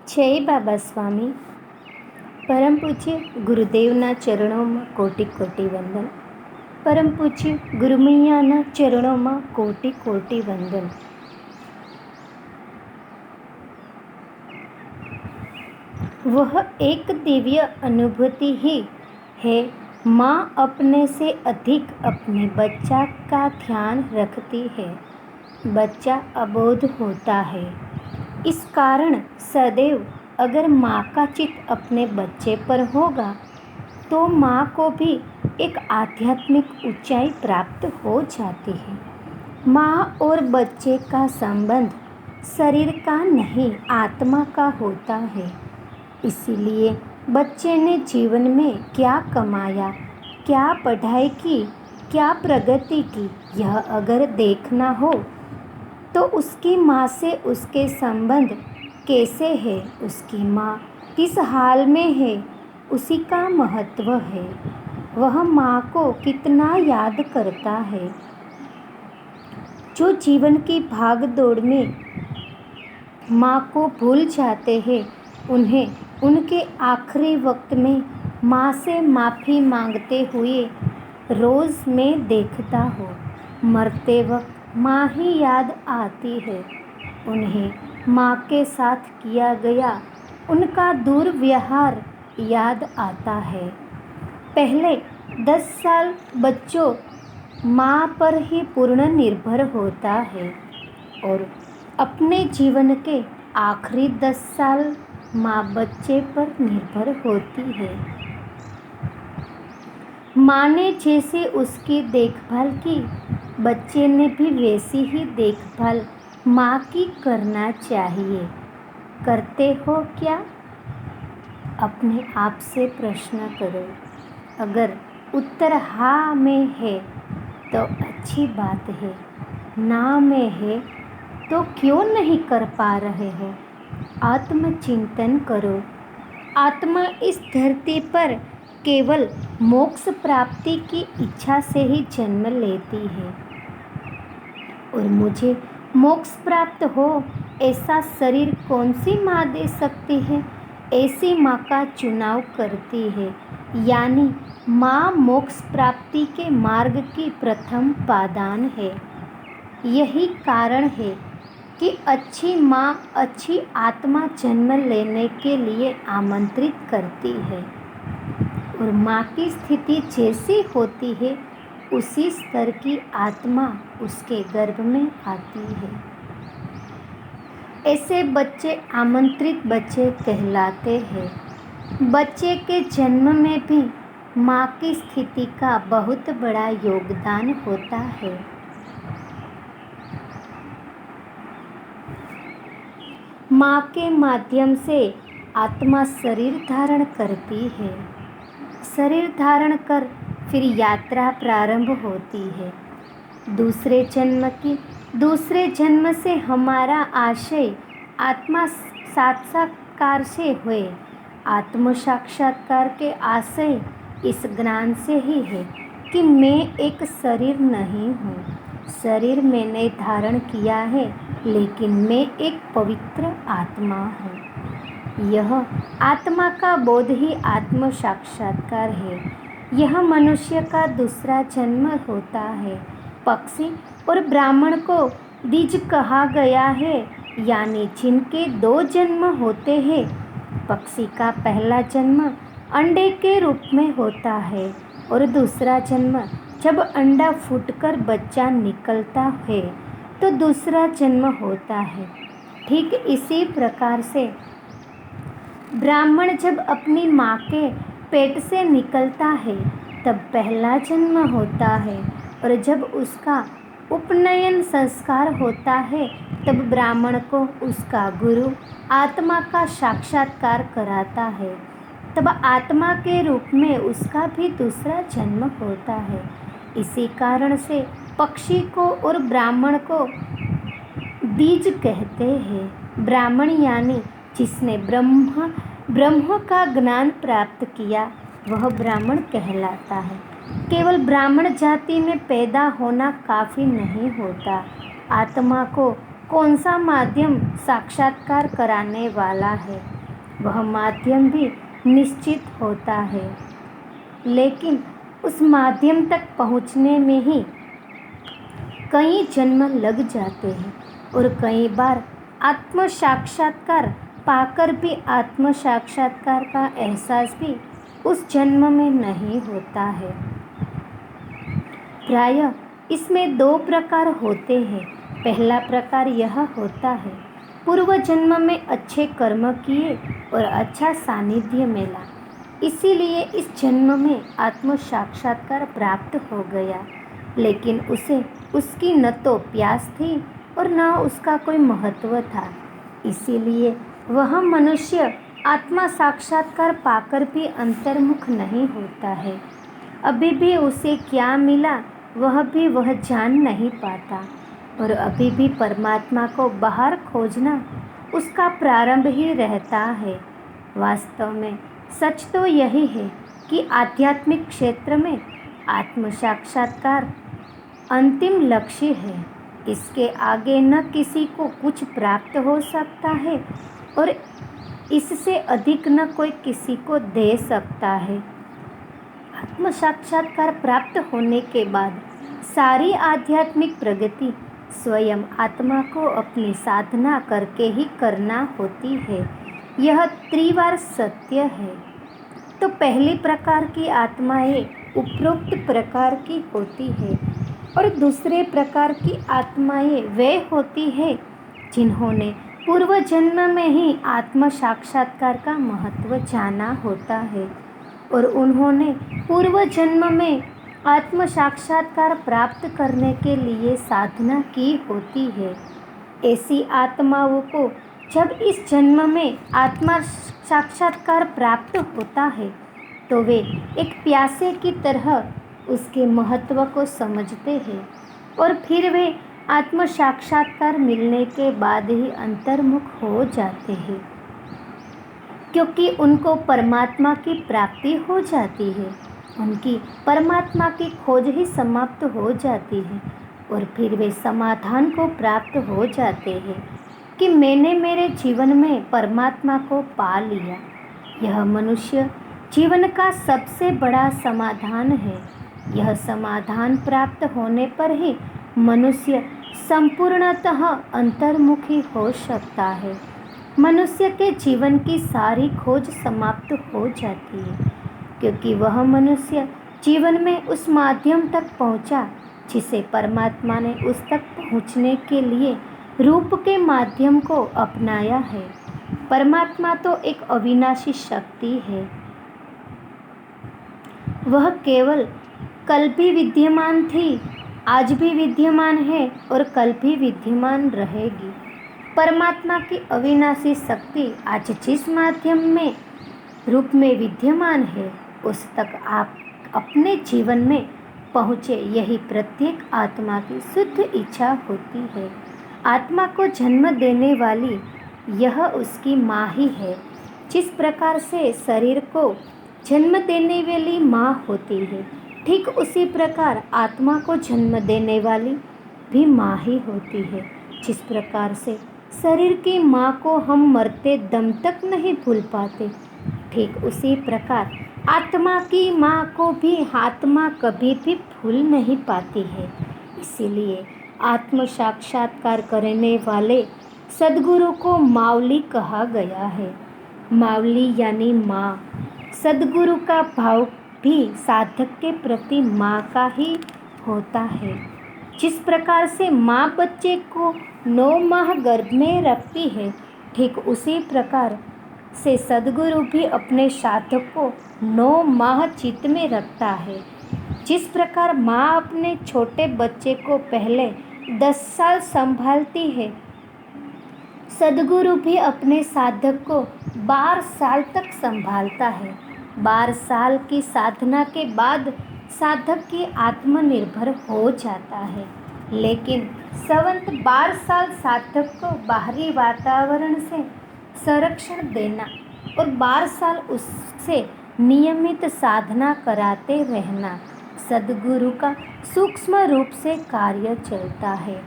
જય બાબા સ્વામી. પરમ પૂજ્ય ગુરુદેવના ચરણોમાં કોટી કોટી વંદન. परम पूज्य गुरुमैयाના ચરણોમાં कोटि कोटि वंदन. वह एक दिव्य अनुभूति ही है। माँ अपने से अधिक अपने बच्चा का ध्यान रखती है। बच्चा अबोध होता है। इस कारण सदैव अगर माँ का चित्त अपने बच्चे पर होगा तो माँ को भी एक आध्यात्मिक ऊंचाई प्राप्त हो जाती है। माँ और बच्चे का संबंध शरीर का नहीं आत्मा का होता है। इसीलिए बच्चे ने जीवन में क्या कमाया, क्या पढ़ाई की, क्या प्रगति की, यह अगर देखना हो तो उसकी माँ से उसके संबंध कैसे है, उसकी माँ किस हाल में है, उसी का महत्व है। वह माँ को कितना याद करता है। जो जीवन की भाग दौड़ में माँ को भूल जाते हैं उन्हें उनके आखिरी वक्त में माँ से माफ़ी मांगते हुए रोज़ मैं देखता हूँ। मरते वक्त माँ ही याद आती है। उन्हें माँ के साथ किया गया उनका दुर्व्यवहार याद आता है। पहले 10 साल बच्चों माँ पर ही पूर्ण निर्भर होता है और अपने जीवन के आखिरी 10 साल माँ बच्चे पर निर्भर होती है। माँ ने जैसे उसकी देखभाल की, बच्चे ने भी वैसी ही देखभाल माँ की करना चाहिए। करते हो क्या? अपने आप से प्रश्न करो। अगर उत्तर हाँ में है तो अच्छी बात है, ना में है तो क्यों नहीं कर पा रहे हो? आत्मचिंतन करो। आत्मा इस धरती पर केवल मोक्ष प्राप्ति की इच्छा से ही जन्म लेती है और मुझे मोक्ष प्राप्त हो ऐसा शरीर कौन सी माँ दे सकती है? ऐसी माँ का चुनाव करती है। यानी माँ मोक्ष प्राप्ति के मार्ग की प्रथम पादान है। यही कारण है कि अच्छी माँ अच्छी आत्मा जन्म लेने के लिए आमंत्रित करती है और माँ की स्थिति जैसी होती है उसी स्तर की आत्मा उसके गर्भ में आती है। ऐसे बच्चे आमंत्रित बच्चे कहलाते हैं। बच्चे के जन्म में भी माँ की स्थिति का बहुत बड़ा योगदान होता है। माँ के माध्यम से आत्मा शरीर धारण करती है। शरीर धारण कर फिर यात्रा प्रारंभ होती है दूसरे जन्म की। दूसरे जन्म से हमारा आशय आत्मा साक्षात्कार से हुए। आत्म साक्षात्कार के आशय इस ज्ञान से ही है कि मैं एक शरीर नहीं हूँ। शरीर मैंने धारण किया है लेकिन मैं एक पवित्र आत्मा हूँ। यह आत्मा का बोध ही आत्म साक्षात्कार है। यह मनुष्य का दूसरा जन्म होता है। पक्षी और ब्राह्मण को द्विज कहा गया है, यानी जिनके 2 जन्म होते हैं। पक्षी का पहला जन्म अंडे के रूप में होता है और दूसरा जन्म जब अंडा फूटकर बच्चा निकलता है तो दूसरा जन्म होता है। ठीक इसी प्रकार से ब्राह्मण जब अपनी माँ के पेट से निकलता है तब पहला जन्म होता है और जब उसका उपनयन संस्कार होता है तब ब्राह्मण को उसका गुरु आत्मा का साक्षात्कार कराता है। तब आत्मा के रूप में उसका भी दूसरा जन्म होता है। इसी कारण से पक्षी को और ब्राह्मण को द्विज कहते हैं। ब्राह्मण यानी जिसने ब्रह्म का ज्ञान प्राप्त किया वह ब्राह्मण कहलाता है। केवल ब्राह्मण जाति में पैदा होना काफ़ी नहीं होता। आत्मा को कौन सा माध्यम साक्षात्कार कराने वाला है वह माध्यम भी निश्चित होता है, लेकिन उस माध्यम तक पहुँचने में ही कई जन्म लग जाते हैं और कई बार आत्म साक्षात्कार पाकर भी आत्म साक्षात्कार का एहसास भी उस जन्म में नहीं होता है। प्रायः इसमें दो प्रकार होते हैं। पहला प्रकार यह होता है, पूर्व जन्म में अच्छे कर्म किए और अच्छा सानिध्य मिला, इसीलिए इस जन्म में आत्म साक्षात्कार प्राप्त हो गया, लेकिन उसे उसकी न तो प्यास थी और न उसका कोई महत्व था, इसीलिए वह मनुष्य आत्मा साक्षात्कार पाकर भी अंतर्मुख नहीं होता है। अभी भी उसे क्या मिला वह जान नहीं पाता और अभी भी परमात्मा को बाहर खोजना उसका प्रारंभ ही रहता है। वास्तव में सच तो यही है कि आध्यात्मिक क्षेत्र में आत्म साक्षात्कार अंतिम लक्ष्य है। इसके आगे न किसी को कुछ प्राप्त हो सकता है और इससे अधिक न कोई किसी को दे सकता है। आत्म साक्षात्कार प्राप्त होने के बाद सारी आध्यात्मिक प्रगति स्वयं आत्मा को अपनी साधना करके ही करना होती है। यह त्रिवार सत्य है। तो पहली प्रकार की आत्माएं उपरोक्त प्रकार की होती है और दूसरे प्रकार की आत्माएं वे होती है जिन्होंने पूर्व जन्म में ही आत्म साक्षात्कार का महत्व जाना होता है और उन्होंने पूर्व जन्म में आत्म साक्षात्कार प्राप्त करने के लिए साधना की होती है। ऐसी आत्माओं को जब इस जन्म में आत्मा साक्षात्कार प्राप्त होता है तो वे एक प्यासे की तरह उसके महत्व को समझते हैं और फिर वे आत्म साक्षात्कार मिलने के बाद ही अंतर्मुख हो जाते हैं, क्योंकि उनको परमात्मा की प्राप्ति हो जाती है। उनकी परमात्मा की खोज ही समाप्त हो जाती है और फिर वे समाधान को प्राप्त हो जाते हैं कि मैंने मेरे जीवन में परमात्मा को पा लिया। यह मनुष्य जीवन का सबसे बड़ा समाधान है। यह समाधान प्राप्त होने पर ही मनुष्य संपूर्णतः अंतर्मुखी हो सकता है। मनुष्य के जीवन की सारी खोज समाप्त हो जाती है, क्योंकि वह मनुष्य जीवन में उस माध्यम तक पहुंचा जिसे परमात्मा ने उस तक पहुंचने के लिए रूप के माध्यम को अपनाया है। परमात्मा तो एक अविनाशी शक्ति है। वह केवल कल भी विद्यमान थी, आज भी विद्यमान है और कल भी विद्यमान रहेगी। परमात्मा की अविनाशी शक्ति आज जिस माध्यम में रूप में विद्यमान है उस तक आप अपने जीवन में पहुँचे, यही प्रत्येक आत्मा की शुद्ध इच्छा होती है। आत्मा को जन्म देने वाली यह उसकी माँ ही है। जिस प्रकार से शरीर को जन्म देने वाली माँ होती है, ठीक उसी प्रकार आत्मा को जन्म देने वाली भी माँ ही होती है। जिस प्रकार से शरीर की माँ को हम मरते दम तक नहीं भूल पाते, ठीक उसी प्रकार आत्मा की माँ को भी आत्मा कभी भी भूल नहीं पाती है। इसीलिए आत्म साक्षात्कार करने वाले सद्गुरु को मावली कहा गया है। मावली यानी माँ। सद्गुरु का भाव भी साधक के प्रति माँ का ही होता है। जिस प्रकार से माँ बच्चे को 9 माह गर्भ में रखती है, ठीक उसी प्रकार से सद्गुरु भी अपने साधक को 9 माह चित्त में रखता है। जिस प्रकार माँ अपने छोटे बच्चे को पहले 10 साल संभालती है, सद्गुरु भी अपने साधक को 12 साल तक संभालता है। 12 साल की साधना के बाद साधक की आत्मनिर्भर हो जाता है, लेकिन संवत 12 साल साधक को बाहरी वातावरण से संरक्षण देना और 12 साल उससे नियमित साधना कराते रहना सद्गुरु का सूक्ष्म रूप से कार्य चलता है।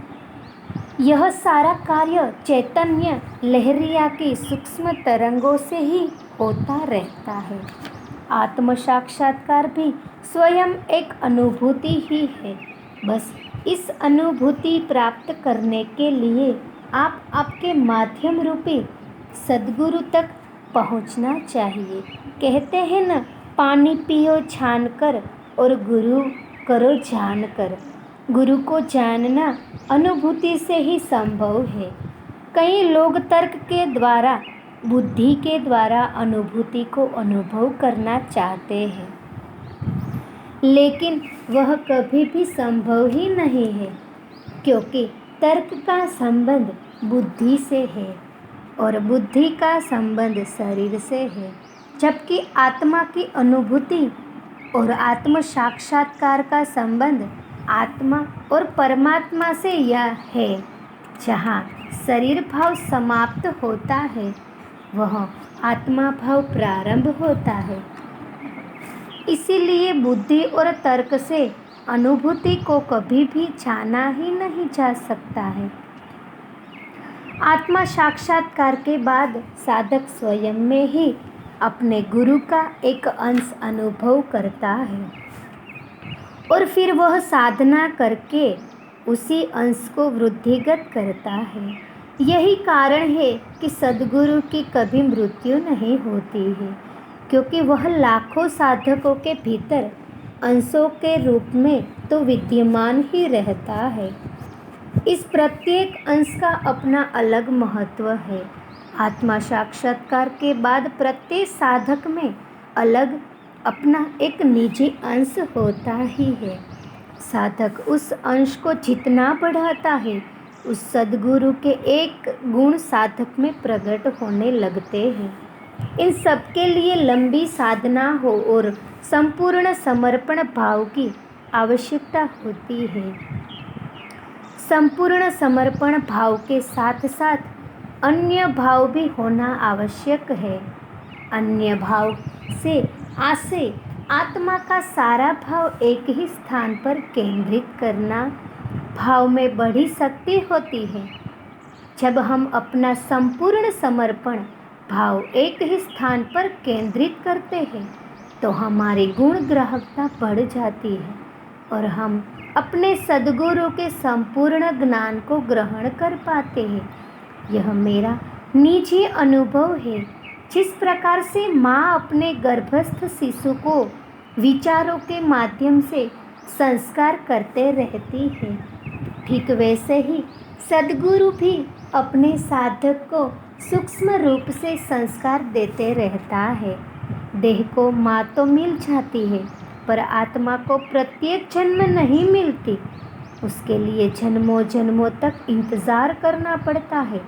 यह सारा कार्य चैतन्य लहरिया की सूक्ष्म तरंगों से ही होता रहता है। आत्म साक्षात्कार भी स्वयं एक अनुभूति ही है। बस इस अनुभूति प्राप्त करने के लिए आप आपके माध्यम रूपी सद्गुरु तक पहुंचना चाहिए। कहते हैं न, पानी पियो छान कर और गुरु करो जान कर। गुरु को जानना अनुभूति से ही संभव है। कई लोग तर्क के द्वारा, बुद्धि के द्वारा अनुभूति को अनुभव करना चाहते हैं, लेकिन वह कभी भी संभव ही नहीं है, क्योंकि तर्क का संबंध बुद्धि से है और बुद्धि का संबंध शरीर से है, जबकि आत्मा की अनुभूति और आत्म साक्षात्कार का संबंध आत्मा और परमात्मा से यह है। जहाँ शरीर भाव समाप्त होता है, वह आत्मा भाव प्रारंभ होता है। इसीलिए बुद्धि और तर्क से अनुभूति को कभी भी जाना ही नहीं जा सकता है। आत्मा साक्षात्कार के बाद साधक स्वयं में ही अपने गुरु का एक अंश अनुभव करता है और फिर वह साधना करके उसी अंश को वृद्धिगत करता है। यही कारण है कि सद्गुरु की कभी मृत्यु नहीं होती है, क्योंकि वह लाखों साधकों के भीतर अंशों के रूप में तो विद्यमान ही रहता है। इस प्रत्येक अंश का अपना अलग महत्व है। आत्मा साक्षात्कार के बाद प्रत्येक साधक में अलग अपना एक निजी अंश होता ही है। साधक उस अंश को जितना बढ़ाता है, उस सद्गुरु के एक गुण साधक में प्रकट होने लगते हैं। इन सब के लिए लंबी साधना हो और संपूर्ण समर्पण भाव की आवश्यकता होती है। संपूर्ण समर्पण भाव के साथ साथ अन्य भाव भी होना आवश्यक है। अन्य भाव से आसे आत्मा का सारा भाव एक ही स्थान पर केंद्रित करना भाव में बड़ी शक्ति होती है। जब हम अपना संपूर्ण समर्पण भाव एक ही स्थान पर केंद्रित करते हैं, तो हमारी गुण ग्राहकता बढ़ जाती है और हम अपने सद्गुरु के संपूर्ण ज्ञान को ग्रहण कर पाते हैं। यह मेरा निजी अनुभव है। जिस प्रकार से माँ अपने गर्भस्थ शिशु को विचारों के माध्यम से संस्कार करते रहती है, ठीक वैसे ही सद्गुरु भी अपने साधक को सूक्ष्म रूप से संस्कार देते रहता है। देह को माँ तो मिल जाती है, पर आत्मा को प्रत्येक जन्म नहीं मिलती। उसके लिए जन्मों जन्मों तक इंतज़ार करना पड़ता है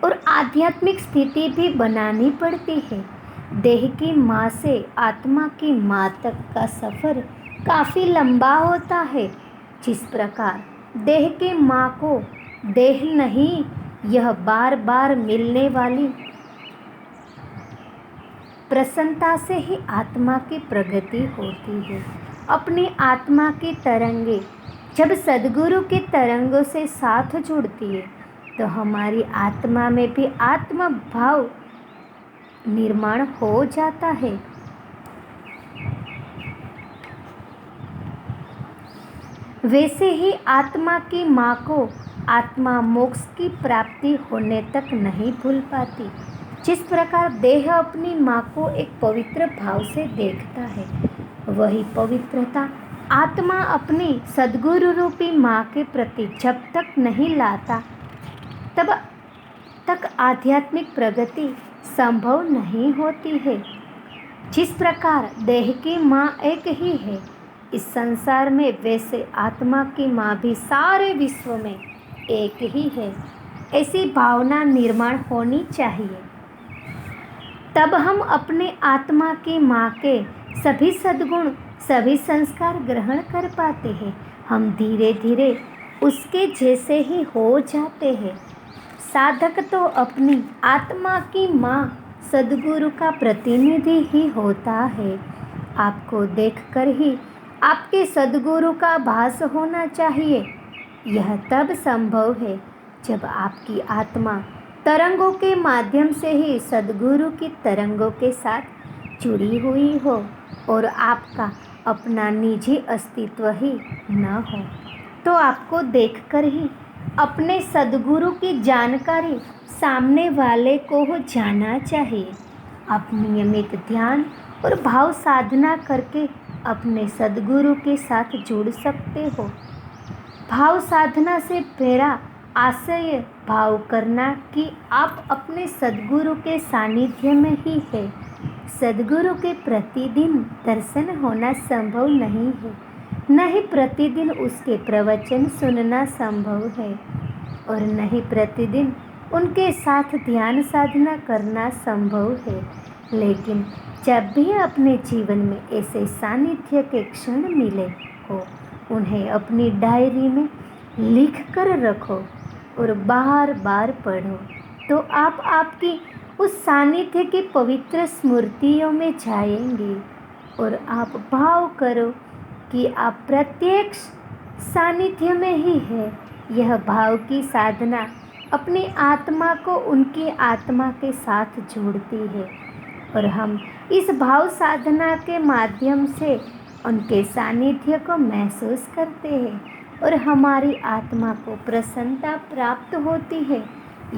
और आध्यात्मिक स्थिति भी बनानी पड़ती है। देह की माँ से आत्मा की माँ तक का सफ़र काफ़ी लंबा होता है। जिस प्रकार देह की माँ को देह नहीं, यह बार बार मिलने वाली प्रसन्नता से ही आत्मा की प्रगति होती है। अपनी आत्मा की तरंगे जब सद्गुरु की तरंगों से साथ जुड़ती है, तो हमारी आत्मा में भी आत्म भाव निर्माण हो जाता है। वैसे ही आत्मा की माँ को आत्मा मोक्ष की प्राप्ति होने तक नहीं भूल पाती। जिस प्रकार देह अपनी माँ को एक पवित्र भाव से देखता है, वही पवित्रता आत्मा अपनी सद्गुरु रूपी माँ के प्रति जब तक नहीं लाता, तब तक आध्यात्मिक प्रगति संभव नहीं होती है। जिस प्रकार देह की माँ एक ही है इस संसार में, वैसे आत्मा की माँ भी सारे विश्व में एक ही है। ऐसी भावना निर्माण होनी चाहिए। तब हम अपने आत्मा की माँ के सभी सद्गुण, सभी संस्कार ग्रहण कर पाते हैं। हम धीरे धीरे उसके जैसे ही हो जाते हैं। साधक तो अपनी आत्मा की माँ सद्गुरु का प्रतिनिधि ही होता है। आपको देखकर ही आपके सद्गुरु का भास होना चाहिए। यह तब संभव है जब आपकी आत्मा तरंगों के माध्यम से ही सद्गुरु की तरंगों के साथ जुड़ी हुई हो और आपका अपना निजी अस्तित्व ही न हो। तो आपको देखकर ही अपने सद्गुरु की जानकारी सामने वाले को हो जाना चाहिए। आप नियमित ध्यान और भाव साधना करके अपने सद्गुरु के साथ जुड़ सकते हो। भाव साधना से मेरा आशय भाव करना कि आप अपने सद्गुरु के सानिध्य में ही है। सद्गुरु के प्रतिदिन दर्शन होना संभव नहीं है, न ही प्रतिदिन उसके प्रवचन सुनना संभव है और न ही प्रतिदिन उनके साथ ध्यान साधना करना संभव है। लेकिन जब भी अपने जीवन में ऐसे सानिध्य के क्षण मिले हो, उन्हें अपनी डायरी में लिख कर रखो और बार बार पढ़ो, तो आप आपकी उस सानिध्य की पवित्र स्मृतियों में जाएंगे और आप भाव करो कि आप प्रत्यक्ष सानिध्य में ही है। यह भाव की साधना अपनी आत्मा को उनकी आत्मा के साथ जोड़ती है और हम इस भाव साधना के माध्यम से उनके सानिध्य को महसूस करते हैं और हमारी आत्मा को प्रसन्नता प्राप्त होती है।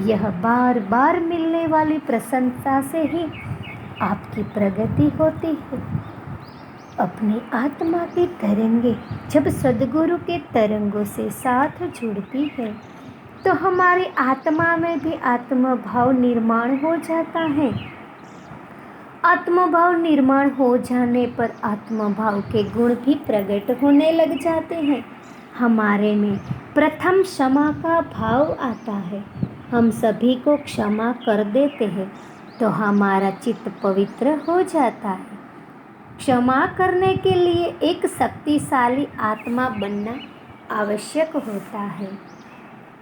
यह बार बार मिलने वाली प्रसन्नता से ही आपकी प्रगति होती है। अपनी आत्मा की तरंगे जब सद्गुरु के तरंगों से साथ जुड़ती है तो हमारी आत्मा में भी आत्मभाव निर्माण हो जाता है। आत्मभाव निर्माण हो जाने पर आत्मभाव के गुण भी प्रकट होने लग जाते हैं। हमारे में प्रथम क्षमा का भाव आता है। हम सभी को क्षमा कर देते हैं तो हमारा चित्त पवित्र हो जाता है। क्षमा करने के लिए एक शक्तिशाली आत्मा बनना आवश्यक होता है।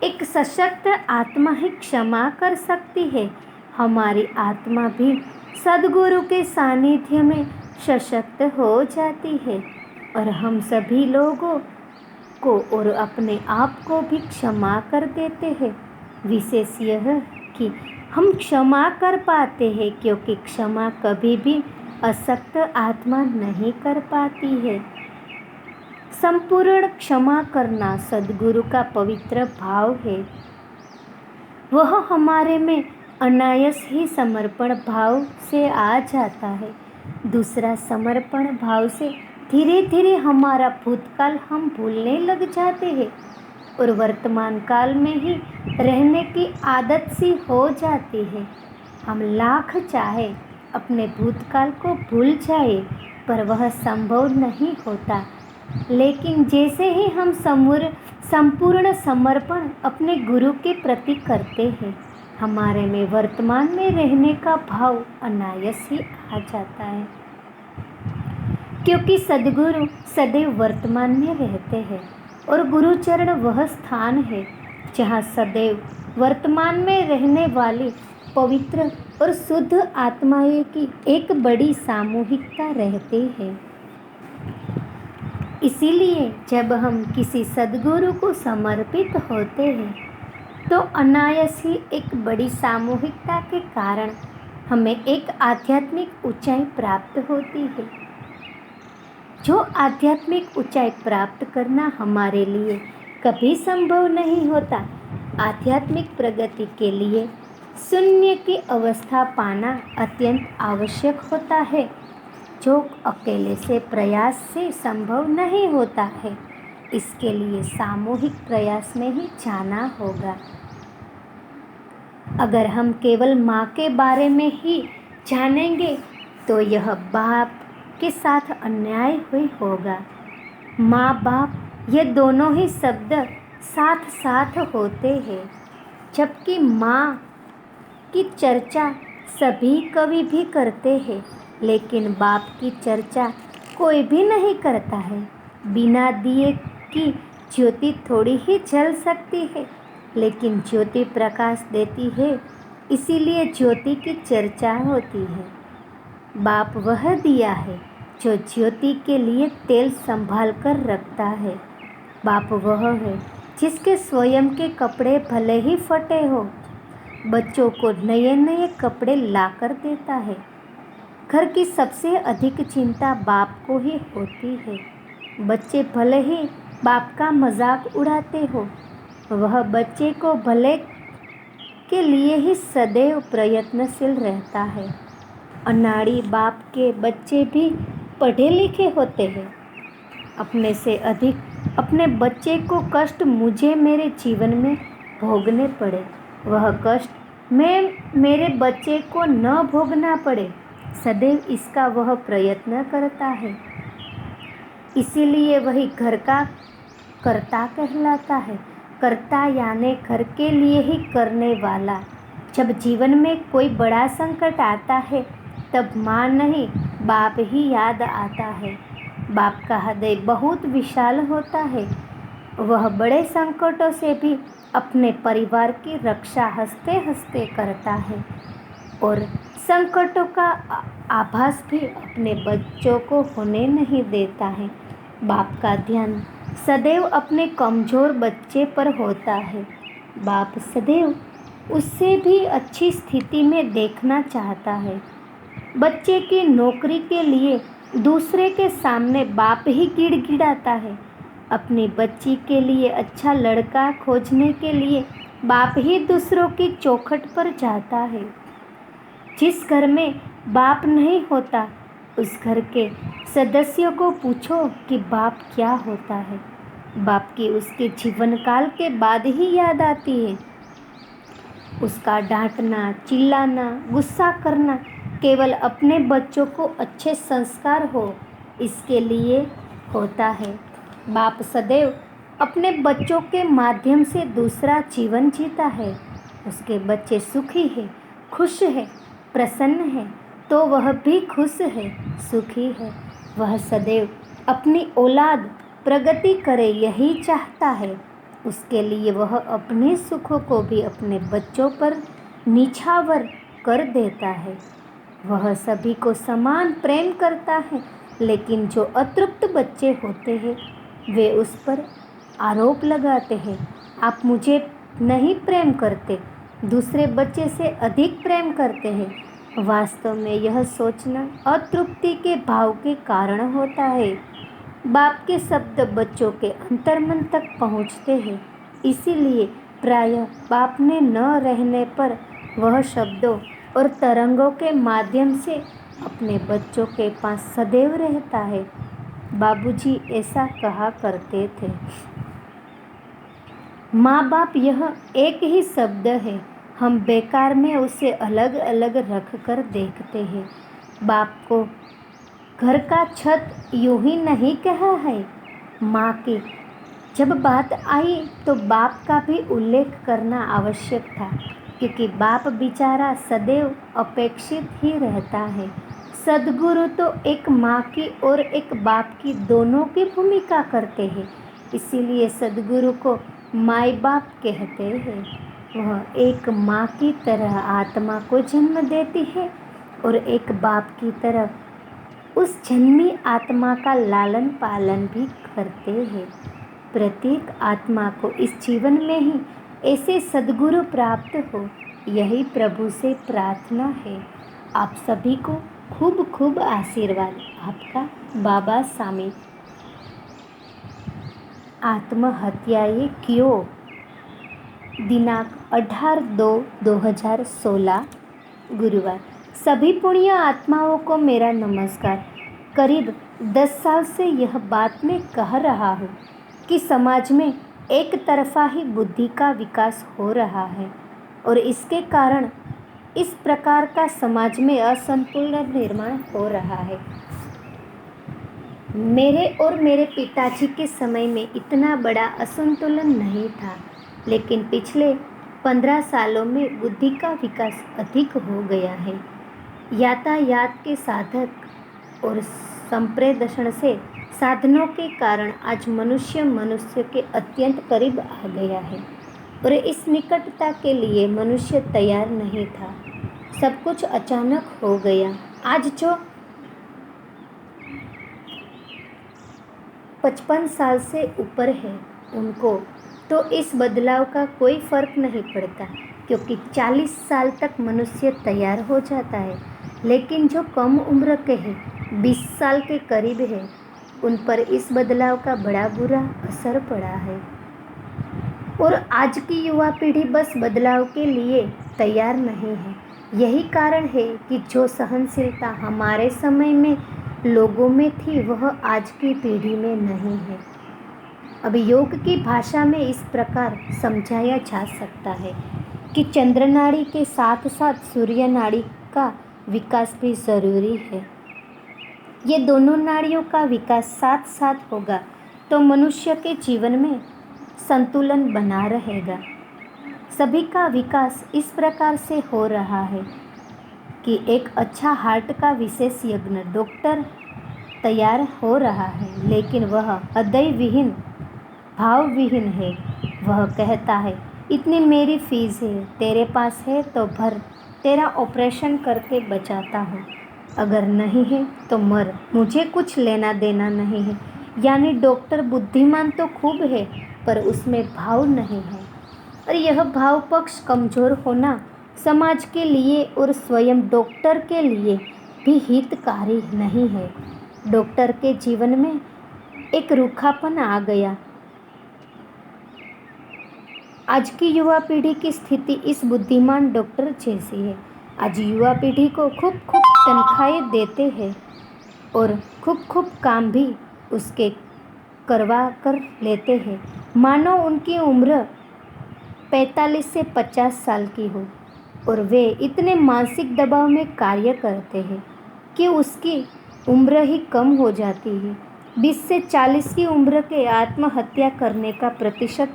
एक सशक्त आत्मा ही क्षमा कर सकती है। हमारी आत्मा भी सद्गुरु के सानिध्य में सशक्त हो जाती है और हम सभी लोगों को और अपने आप को भी क्षमा कर देते हैं। विशेष यह कि हम क्षमा कर पाते हैं क्योंकि क्षमा कभी भी अशक्त आत्मा नहीं कर पाती है। संपूर्ण क्षमा करना सद्गुरु का पवित्र भाव है। वह हमारे में अनायास ही समर्पण भाव से आ जाता है। दूसरा, समर्पण भाव से धीरे धीरे हमारा भूतकाल हम भूलने लग जाते हैं और वर्तमान काल में ही रहने की आदत सी हो जाती है। हम लाख चाहे अपने भूतकाल को भूल जाए पर वह संभव नहीं होता। लेकिन जैसे ही हम संपूर्ण समर्पण अपने गुरु के प्रति करते हैं, हमारे में वर्तमान में रहने का भाव अनायास ही आ जाता है क्योंकि सद्गुरु सदैव वर्तमान में रहते हैं और गुरुचरण वह स्थान है जहाँ सदैव वर्तमान में रहने वाली पवित्र और शुद्ध आत्माएं की एक बड़ी सामूहिकता रहती है। इसीलिए जब हम किसी सद्गुरु को समर्पित होते हैं तो अनायास ही एक बड़ी सामूहिकता के कारण हमें एक आध्यात्मिक ऊंचाई प्राप्त होती है। जो आध्यात्मिक ऊंचाई प्राप्त करना हमारे लिए कभी संभव नहीं होता। आध्यात्मिक प्रगति के लिए शून्य की अवस्था पाना अत्यंत आवश्यक होता है, जो अकेले से प्रयास से संभव नहीं होता है। इसके लिए सामूहिक प्रयास में ही जाना होगा। अगर हम केवल माँ के बारे में ही जानेंगे तो यह बाप के साथ अन्याय हुई होगा। माँ बाप ये दोनों ही शब्द साथ साथ होते हैं, जबकि माँ की चर्चा सभी कवि भी करते हैं लेकिन बाप की चर्चा कोई भी नहीं करता है। बिना दिए की ज्योति थोड़ी ही जल सकती है, लेकिन ज्योति प्रकाश देती है, इसीलिए ज्योति की चर्चा होती है। बाप वह दिया है जो ज्योति के लिए तेल संभाल कर रखता है। बाप वह है जिसके स्वयं के कपड़े भले ही फटे हो, बच्चों को नए नए कपड़े लाकर देता है। घर की सबसे अधिक चिंता बाप को ही होती है। बच्चे भले ही बाप का मजाक उड़ाते हो, वह बच्चे को भले के लिए ही सदैव प्रयत्नशील रहता है। अनाड़ी बाप के बच्चे भी पढ़े लिखे होते हैं। अपने से अधिक अपने बच्चे को कष्ट मुझे मेरे जीवन में भोगने पड़े, वह कष्ट मैं मेरे बच्चे को न भोगना पड़े, सदैव इसका वह प्रयत्न करता है। इसीलिए वही घर का कर्ता कहलाता है। कर्ता यानी घर के लिए ही करने वाला। जब जीवन में कोई बड़ा संकट आता है, तब माँ नहीं बाप ही याद आता है। बाप का हृदय बहुत विशाल होता है। वह बड़े संकटों से भी अपने परिवार की रक्षा हंसते हंसते करता है और संकटों का आभास भी अपने बच्चों को होने नहीं देता है। बाप का ध्यान सदैव अपने कमज़ोर बच्चे पर होता है। बाप सदैव उससे भी अच्छी स्थिति में देखना चाहता है। बच्चे की नौकरी के लिए दूसरे के सामने बाप ही गिड़गिड़ाता है। अपनी बच्ची के लिए अच्छा लड़का खोजने के लिए बाप ही दूसरों की चौखट पर जाता है। जिस घर में बाप नहीं होता, उस घर के सदस्यों को पूछो कि बाप क्या होता है। बाप की उसके जीवन काल के बाद ही याद आती है। उसका डांटना, चिल्लाना, गुस्सा करना केवल अपने बच्चों को अच्छे संस्कार हो, इसके लिए होता है। बाप सदैव अपने बच्चों के माध्यम से दूसरा जीवन जीता है। उसके बच्चे सुखी है, खुश है, प्रसन्न है, तो वह भी खुश है, सुखी है। वह सदैव अपनी औलाद प्रगति करे, यही चाहता है। उसके लिए वह अपने सुखों को भी अपने बच्चों पर निछावर कर देता है। वह सभी को समान प्रेम करता है, लेकिन जो अतृप्त बच्चे होते हैं, वे उस पर आरोप लगाते हैं, आप मुझे नहीं प्रेम करते, दूसरे बच्चे से अधिक प्रेम करते हैं। वास्तव में यह सोचना अतृप्ति के भाव के कारण होता है। बाप के शब्द बच्चों के अंतर्मन तक पहुँचते हैं, इसीलिए प्रायः बाप ने न रहने पर वह शब्दों और तरंगों के माध्यम से अपने बच्चों के पास सदैव रहता है। बाबूजी ऐसा कहा करते थे, माँ बाप यह एक ही शब्द है, हम बेकार में उसे अलग अलग रख कर देखते हैं। बाप को घर का छत यूं ही नहीं कहा है। माँ की जब बात आई तो बाप का भी उल्लेख करना आवश्यक था, क्योंकि बाप बेचारा सदैव अपेक्षित ही रहता है। सद्गुरु तो एक माँ की और एक बाप की दोनों की भूमिका करते हैं, इसीलिए सद्गुरु को माई बाप कहते हैं। वह एक माँ की तरह आत्मा को जन्म देती है और एक बाप की तरह उस जन्मी आत्मा का लालन पालन भी करते हैं। प्रत्येक आत्मा को इस जीवन में ही ऐसे सद्गुरु प्राप्त हो, यही प्रभु से प्रार्थना है। आप सभी को खूब खूब आशीर्वाद। आपका बाबा स्वामी। आत्महत्याएं क्यों? दिनांक 18/2/2016 गुरुवार। सभी पुण्य आत्माओं को मेरा नमस्कार। करीब 10 साल से यह बात मैं कह रहा हूँ कि समाज में एक तरफा ही बुद्धि का विकास हो रहा है और इसके कारण इस प्रकार का समाज में असंतुलन निर्माण हो रहा है। मेरे और मेरे पिताजी के समय में इतना बड़ा असंतुलन नहीं था, लेकिन पिछले 15 सालों में बुद्धि का विकास अधिक हो गया है। यातायात के साधक और संप्रेषण से साधनों के कारण आज मनुष्य के अत्यंत करीब आ गया है और इस निकटता के लिए मनुष्य तैयार नहीं था। सब कुछ अचानक हो गया। आज जो 55 साल से ऊपर है, उनको तो इस बदलाव का कोई फर्क नहीं पड़ता, क्योंकि 40 साल तक मनुष्य तैयार हो जाता है। लेकिन जो कम उम्र के हैं, 20 साल के करीब है, उन पर इस बदलाव का बड़ा बुरा असर पड़ा है। और आज की युवा पीढ़ी बस बदलाव के लिए तैयार नहीं है। यही कारण है कि जो सहनशीलता हमारे समय में लोगों में थी, वह आज की पीढ़ी में नहीं है। अब योग की भाषा में इस प्रकार समझाया जा सकता है कि चंद्र नाड़ी के साथ साथ सूर्य नाड़ी का विकास भी जरूरी है। ये दोनों नाड़ियों का विकास साथ साथ होगा तो मनुष्य के जीवन में संतुलन बना रहेगा। सभी का विकास इस प्रकार से हो रहा है कि एक अच्छा हार्ट का विशेषज्ञ डॉक्टर तैयार हो रहा है, लेकिन वह हृदय विहीन, भाव विहीन है। वह कहता है, इतनी मेरी फीस है, तेरे पास है तो भर, तेरा ऑपरेशन करके बचाता हूँ, अगर नहीं है तो मर, मुझे कुछ लेना देना नहीं है। यानी डॉक्टर बुद्धिमान तो खूब है, पर उसमें भाव नहीं है। और यह भाव पक्ष कमज़ोर होना समाज के लिए और स्वयं डॉक्टर के लिए भी हितकारी नहीं है। डॉक्टर के जीवन में एक रूखापन आ गया। आज की युवा पीढ़ी की स्थिति इस बुद्धिमान डॉक्टर जैसी है। आज युवा पीढ़ी को खूब खूब तनख्वाहें देते हैं और खूब खूब काम भी उसके करवा कर लेते हैं, मानो उनकी उम्र 45 से 50 साल की हो। और वे इतने मानसिक दबाव में कार्य करते हैं कि उसकी उम्र ही कम हो जाती है। 20 से 40 की उम्र के आत्महत्या करने का प्रतिशत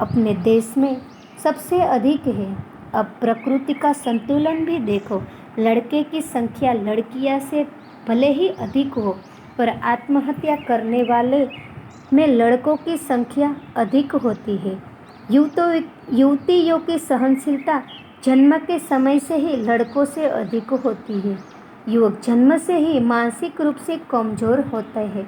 अपने देश में सबसे अधिक है। अब प्रकृति का संतुलन भी देखो, लड़के की संख्या लड़कियां से भले ही अधिक हो, पर आत्महत्या करने वाले में लड़कों की संख्या अधिक होती है। युवतियों की सहनशीलता जन्म के समय से ही लड़कों से अधिक होती है। युवक जन्म से ही मानसिक रूप से कमज़ोर होते हैं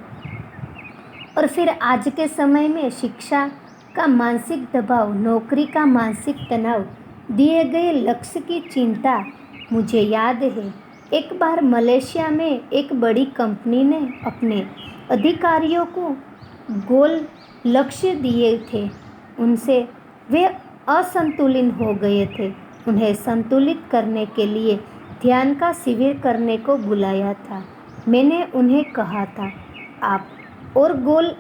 और फिर आज के समय में शिक्षा का मानसिक दबाव, नौकरी का मानसिक तनाव, दिए गए लक्ष्य की चिंता। मुझे याद है, एक बार मलेशिया में एक बड़ी कंपनी ने अपने अधिकारियों को गोल लक्ष्य दिए थे। उनसे वे असंतुलित हो गए थे। उन्हें संतुलित करने के लिए ध्यान का शिविर करने को बुलाया था। मैंने उन्हें कहा था, आप और गोल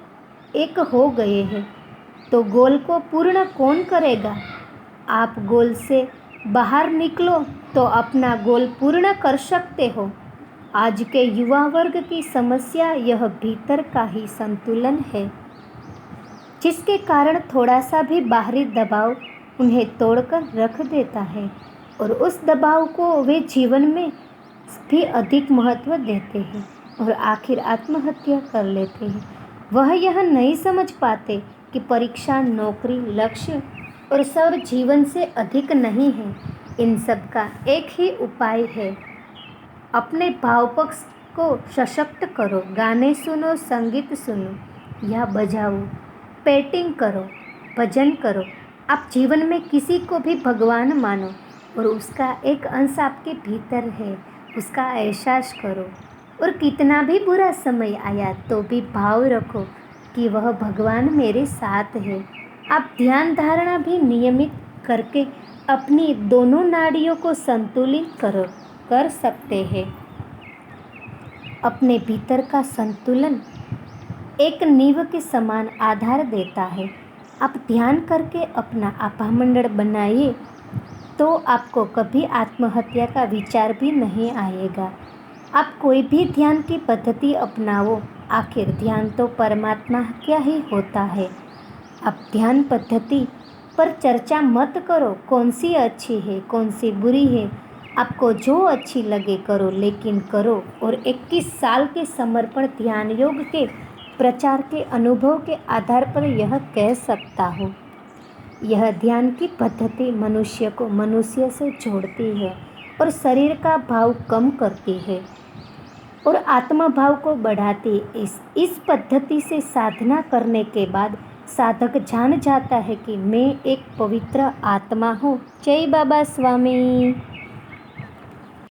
एक हो गए हैं, तो गोल को पूर्ण कौन करेगा? आप गोल से बाहर निकलो तो अपना गोल पूर्ण कर सकते हो। आज के युवा वर्ग की समस्या यह भीतर का ही संतुलन है, जिसके कारण थोड़ा सा भी बाहरी दबाव उन्हें तोड़कर रख देता है और उस दबाव को वे जीवन में भी अधिक महत्व देते हैं और आखिर आत्महत्या कर लेते हैं। वह यह नहीं समझ पाते कि परीक्षा, नौकरी, लक्ष्य और सब जीवन से अधिक नहीं है। इन सब का एक ही उपाय है, अपने भाव पक्ष को सशक्त करो। गाने सुनो, संगीत सुनो या बजाओ, पेंटिंग करो, भजन करो। आप जीवन में किसी को भी भगवान मानो और उसका एक अंश आपके भीतर है, उसका एहसास करो। और कितना भी बुरा समय आया तो भी भाव रखो कि वह भगवान मेरे साथ है। आप ध्यान धारणा भी नियमित करके अपनी दोनों नाड़ियों को संतुलित कर सकते हैं। अपने भीतर का संतुलन एक नींव के समान आधार देता है। आप ध्यान करके अपना आभामंडल बनाइए तो आपको कभी आत्महत्या का विचार भी नहीं आएगा। आप कोई भी ध्यान की पद्धति अपनाओ, आखिर ध्यान तो परमात्मा क्या ही होता है। आप ध्यान पद्धति पर चर्चा मत करो, कौन सी अच्छी है, कौन सी बुरी है। आपको जो अच्छी लगे करो, लेकिन करो। और 21 साल के समर्पण ध्यान योग के प्रचार के अनुभव के आधार पर यह कह सकता हूँ, यह ध्यान की पद्धति मनुष्य को मनुष्य से जोड़ती है और शरीर का भाव कम करती है और आत्मा भाव को बढ़ाती है। इस पद्धति से साधना करने के बाद साधक जान जाता है कि मैं एक पवित्र आत्मा हूँ। जय बाबा स्वामी।